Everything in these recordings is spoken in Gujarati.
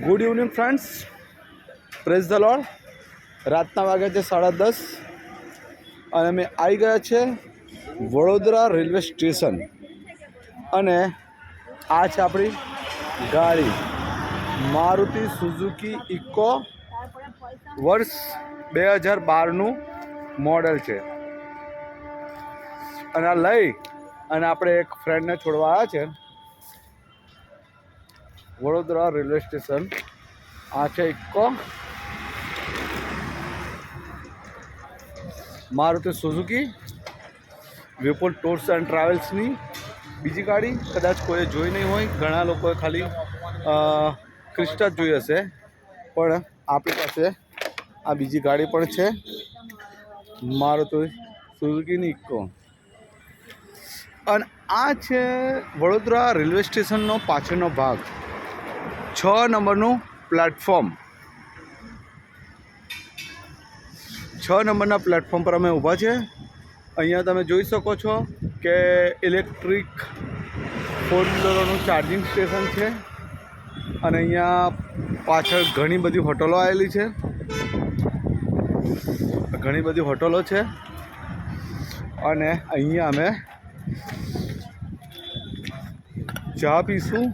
Good evening friends, praise the lord. રાતના વાગ્યા છે 10:30 અને અમે આવી ગયા છે વડોદરા રેલવે સ્ટેશન. અને આ છે આપણી ગાડી મારુતિ સુઝુકી ઇકો, વર્ષ 2012નું મોડેલ છે. અને આ લઈ અને આપણે એક ફ્રેન્ડને છોડવા આવ્યા છે વડોદરા રેલવે સ્ટેશન. આ છે Eeco Maruti Suzuki Vipul tours and ટ્રાવેલ્સની બીજી ગાડી. કદાચ કોઈ જોઈ નહીં હોય, ઘણા લોકોએ ખાલી ક્રિસ્ટા જ જોઈ હશે, પણ આપણી પાસે આ બીજી ગાડી પણ છે મારુતિ સુઝુકીની ઇકો. અને આ છે વડોદરા રેલવે સ્ટેશનનો પાછળનો ભાગ, 6 નંબરનું પ્લેટફોર્મ. 6 નંબરના પ્લેટફોર્મ પર અમે ઊભા છે. અહીંયા તમે જોઈ શકો છો કે ઇલેક્ટ્રિક 4 વ્હીલરોનું ચાર્જિંગ સ્ટેશન છે. અને અહીંયા પાછળ ઘણી બધી હોટલો આવેલી છે, ઘણી બધી હોટલો છે. અને અહીંયા અમે ચા પીશું.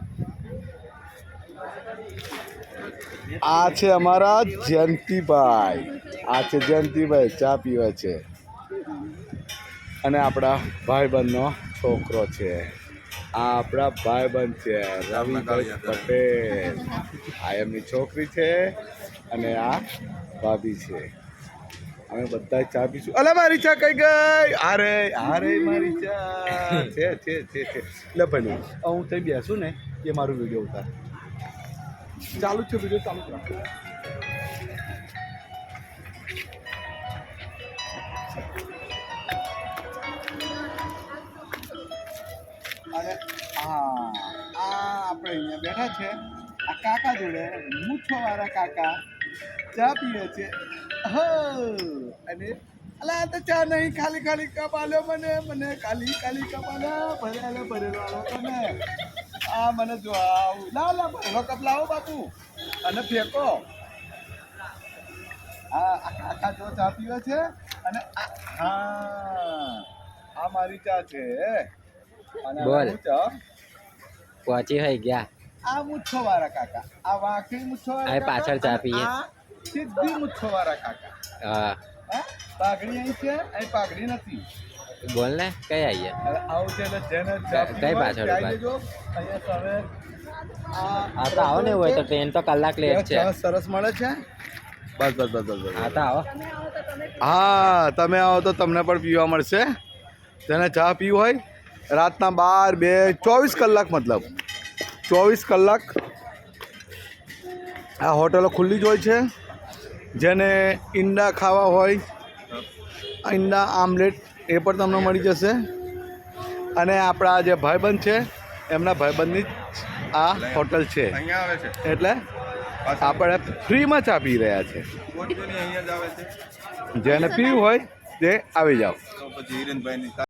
આ છે અમારા જયંતિભાઈ, ચા પીવે છે. અને આપણા ભાઈબંધનો છોકરો છે, આ આપણા ભાઈબંધ છે રવિભાઈ પટેલ. આ એમની છોકરી છે અને આ ભાભી છે. અમે બધા ચા પીશું. અલે મારી ચા કઈ ગઈ? અરે મારી ચા છે. એટલે ભાઈ હું ત્યાં બેસું ને એ મારું વિડીયો ઉતાર ચાલુ છે. વિડીયો ચાલુ રાખો. અને આપણે અહીંયા બેઠા છે આ કાકા જોડે, મૂછોવાળા કાકા ચા પીવે છે. અને અલા તો ચા નહીં, ખાલી કપ આલ્યો મને ખાલી કપ આલ્યો, ભરેલો તમે આ મને જો આવું લા ભરેલો કપ લાવો બાપુ અને ફેંકો. હા કાકા જો ચા પીવે છે. અને આ મારી ચા છે. બોલ પહોંચી હોય ગયા. આ મૂછો વાળા કાકા, આ વાંકડી મૂછો વાળા પાછળ ચા પીએ. સીધી મૂછો વાળા કાકા. હા પાઘડી અહીં છે, અહીં પાઘડી નથી. બોલ ને કઈ આવીએ? આવું છે એટલે જેને કઈ પાછળ અહીંયા તમે આ તો આવો ને હોય તો ટ્રેન તો કલાક લેટ છે. સરસ મળે છે. બસ હા તો આવો. હા તમે આવો તો તમને પણ પીવા મળશે. જેને ચા પીવું હોય રાતના 12, 2, 24 કલાક, મતલબ 24 કલાક આ હોટલો ખુલ્લી જ હોય છે. જેને ઈંડા ખાવા હોય, ઈંડા આમલેટ એ પણ તમને મળી જશે. અને આપણા જે ભાઈબંધ છે એમના ભાઈબંધની જ આ હોટલ છે, એટલે આપણે ફ્રીમાં ચા પી રહ્યા છે. જેને પીવું હોય તે આવી જાઓ.